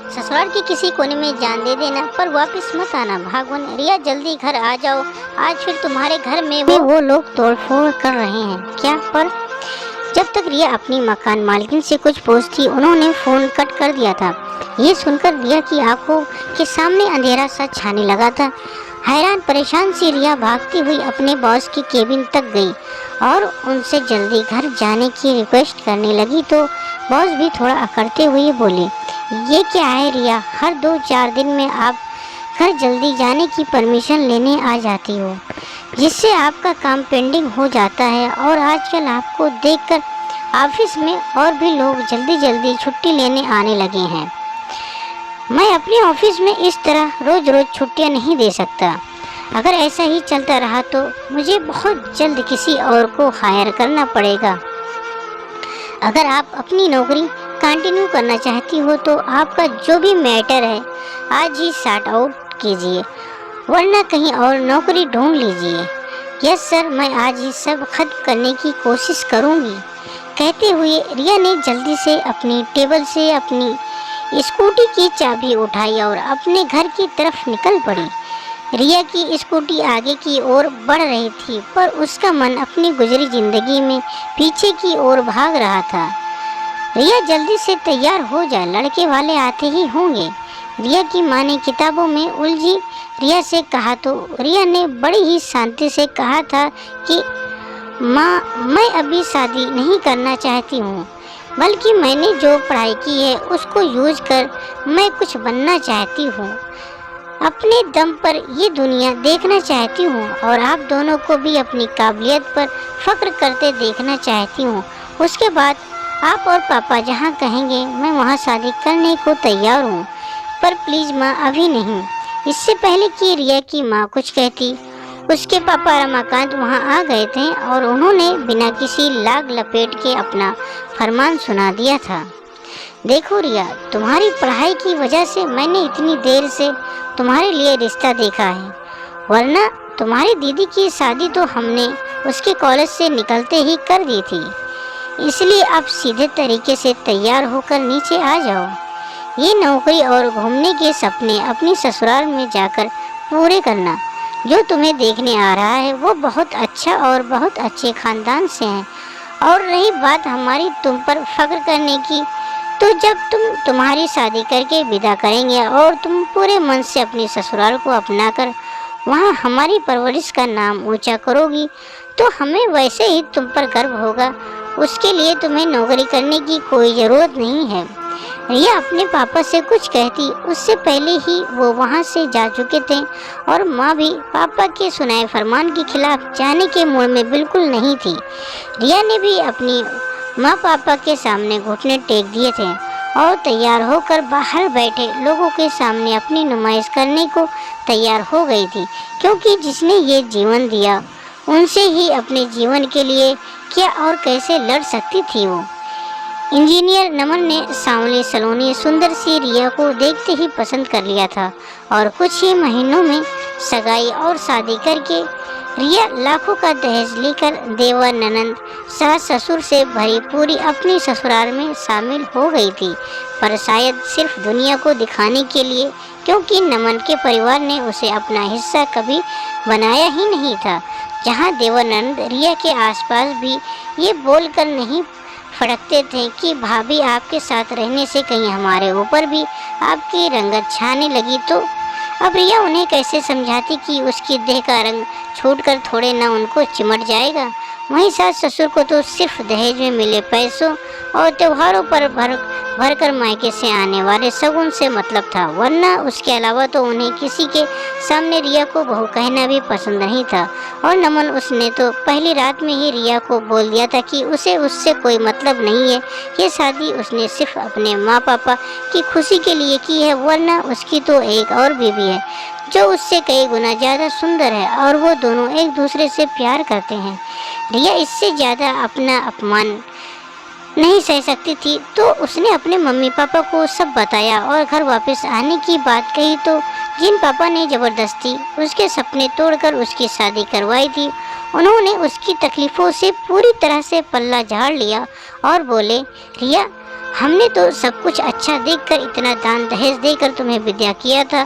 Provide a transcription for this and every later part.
ससुराल के किसी कोने में जान दे देना, पर वापस मत आना भागवन। रिया जल्दी घर आ जाओ, आज फिर तुम्हारे घर में वो लोग तोड़फोड़ कर रहे हैं क्या? पर जब तक रिया अपनी मकान मालकिन से कुछ पूछती, उन्होंने फोन कट कर दिया था। ये सुनकर रिया की आंखों के सामने अंधेरा सा छाने लगा था। हैरान परेशान सी रिया भागती हुई अपने बॉस की केबिन तक गई और उनसे जल्दी घर जाने की रिक्वेस्ट करने लगी। तो बॉस भी थोड़ा अकड़ते हुए बोले, ये क्या है रिया, हर 2-4 दिन में आप घर जल्दी जाने की परमिशन लेने आ जाती हो, जिससे आपका काम पेंडिंग हो जाता है। और आजकल आपको देखकर ऑफिस में और भी लोग जल्दी जल्दी छुट्टी लेने आने लगे हैं। मैं अपने ऑफिस में इस तरह रोज रोज छुट्टियां नहीं दे सकता। अगर ऐसा ही चलता रहा तो मुझे बहुत जल्द किसी और को हायर करना पड़ेगा। अगर आप अपनी नौकरी कंटिन्यू करना चाहती हो तो आपका जो भी मैटर है आज ही सॉर्ट आउट कीजिए, वरना कहीं और नौकरी ढूंढ लीजिए। यस सर, मैं आज ही सब खत्म करने की कोशिश करूंगी। कहते हुए रिया ने जल्दी से अपनी टेबल से अपनी स्कूटी की चाबी उठाई और अपने घर की तरफ निकल पड़ी। रिया की स्कूटी आगे की ओर बढ़ रही थी, पर उसका मन अपनी गुजरी जिंदगी में पीछे की ओर भाग रहा था। रिया जल्दी से तैयार हो जा, लड़के वाले आते ही होंगे। रिया की माँ ने किताबों में उलझी रिया से कहा तो रिया ने बड़ी ही शांति से कहा था कि माँ, मैं अभी शादी नहीं करना चाहती हूँ, बल्कि मैंने जो पढ़ाई की है उसको यूज कर मैं कुछ बनना चाहती हूँ। अपने दम पर ये दुनिया देखना चाहती हूँ और आप दोनों को भी अपनी काबिलियत पर फख्र करते देखना चाहती हूँ। उसके बाद आप और पापा जहाँ कहेंगे मैं वहाँ शादी करने को तैयार हूँ, पर प्लीज़ माँ अभी नहीं। इससे पहले कि रिया की माँ कुछ कहती, उसके पापा रमाकांत वहाँ आ गए थे और उन्होंने बिना किसी लाग लपेट के अपना फरमान सुना दिया था। देखो रिया, तुम्हारी पढ़ाई की वजह से मैंने इतनी देर से तुम्हारे लिए रिश्ता देखा है, वरना तुम्हारी दीदी की शादी तो हमने उसके कॉलेज से निकलते ही कर दी थी। इसलिए अब सीधे तरीके से तैयार होकर नीचे आ जाओ। ये नौकरी और घूमने के सपने अपनी ससुराल में जाकर पूरे करना। जो तुम्हें देखने आ रहा है वो बहुत अच्छा और बहुत अच्छे खानदान से है। और रही बात हमारी तुम पर फख्र करने की, तो जब तुम्हारी शादी करके विदा करेंगे और तुम पूरे मन से अपने ससुराल को अपनाकर वहाँ हमारी परवरिश का नाम ऊंचा करोगी, तो हमें वैसे ही तुम पर गर्व होगा। उसके लिए तुम्हें नौकरी करने की कोई ज़रूरत नहीं है। रिया अपने पापा से कुछ कहती उससे पहले ही वो वहाँ से जा चुके थे और माँ भी पापा के सुनाए फरमान के खिलाफ जाने के मूड में बिल्कुल नहीं थी। रिया ने भी अपनी माँ पापा के सामने घुटने टेक दिए थे और तैयार होकर बाहर बैठे लोगों के सामने अपनी नुमाइश करने को तैयार हो गई थी, क्योंकि जिसने ये जीवन दिया उनसे ही अपने जीवन के लिए क्या और कैसे लड़ सकती थी वो। इंजीनियर नमन ने सांवली सलोनी सुंदर सी रिया को देखते ही पसंद कर लिया था और कुछ ही महीनों में सगाई और शादी करके रिया लाखों का दहेज लेकर देवर ननंद सास ससुर से भरी पूरी अपनी ससुराल में शामिल हो गई थी, पर शायद सिर्फ दुनिया को दिखाने के लिए, क्योंकि नमन के परिवार ने उसे अपना हिस्सा कभी बनाया ही नहीं था। जहाँ देवर ननंद रिया के आसपास भी ये बोलकर नहीं फड़कते थे कि भाभी आपके साथ रहने से कहीं हमारे ऊपर भी आपकी रंगत छाने लगी तो अब रिया उन्हें कैसे समझाती कि उसकी देह का रंग छूटकर थोड़े न उनको चिमट जाएगा। वहीं सास ससुर को तो सिर्फ दहेज में मिले पैसों और त्योहारों पर भरकर मायके से आने वाले शगुन से मतलब था, वरना उसके अलावा तो उन्हें किसी के सामने रिया को बहू कहना भी पसंद नहीं था। और नमन उसने तो पहली रात में ही रिया को बोल दिया था कि उसे उससे कोई मतलब नहीं है। ये शादी उसने सिर्फ अपने माँ पापा की खुशी के लिए की है, वरना उसकी तो एक और बीवी है जो उससे कई गुना ज़्यादा सुंदर है और वो दोनों एक दूसरे से प्यार करते हैं। रिया इससे ज़्यादा अपना अपमान नहीं सह सकती थी, तो उसने अपने मम्मी पापा को सब बताया और घर वापस आने की बात कही। तो जिन पापा ने ज़बरदस्ती उसके सपने तोड़कर उसकी शादी करवाई थी, उन्होंने उसकी तकलीफ़ों से पूरी तरह से पल्ला झाड़ लिया और बोले, रिया हमने तो सब कुछ अच्छा देखकर इतना दान दहेज देकर तुम्हें विद्या किया था।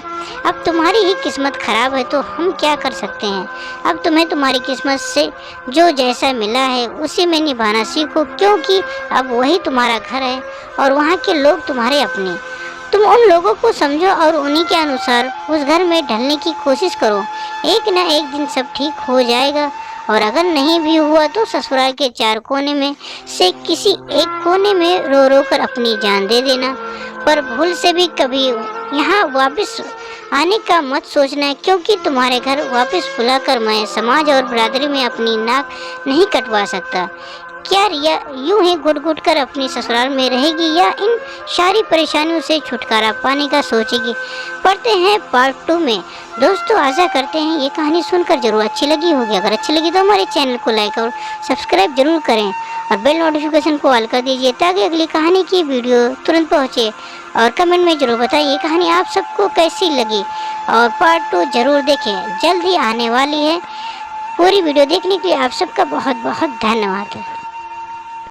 अब तुम्हारी ही किस्मत खराब है तो हम क्या कर सकते हैं। अब तुम्हें तुम्हारी किस्मत से जो जैसा मिला है उसी में निभाना सीखो, क्योंकि अब वही तुम्हारा घर है और वहाँ के लोग तुम्हारे अपने। तुम उन लोगों को समझो और उन्हीं के अनुसार उस घर में ढलने की कोशिश करो। एक न एक दिन सब ठीक हो जाएगा, और अगर नहीं भी हुआ तो ससुराल के 4 कोने में से किसी एक कोने में रो रो कर अपनी जान दे देना। पर भूल से भी कभी यहाँ वापस आने का मत सोचना, क्योंकि तुम्हारे घर वापस बुलाकर मैं समाज और बिरादरी में अपनी नाक नहीं कटवा सकता। क्या रिया यूं ही घुट घुट कर अपनी ससुराल में रहेगी या इन सारी परेशानियों से छुटकारा पाने का सोचेगी। पढ़ते हैं पार्ट 2 में। दोस्तों आशा करते हैं ये कहानी सुनकर जरूर अच्छी लगी होगी। अगर अच्छी लगी तो हमारे चैनल को लाइक और सब्सक्राइब जरूर करें और बेल नोटिफिकेशन को ऑल कर दीजिए ताकि अगली कहानी की वीडियो तुरंत पहुँचे। और कमेंट में जरूर बताएं ये कहानी आप सबको कैसी लगी, और पार्ट 2 जरूर देखें, जल्द ही आने वाली है। पूरी वीडियो देखने के लिए आप सबका बहुत बहुत धन्यवाद।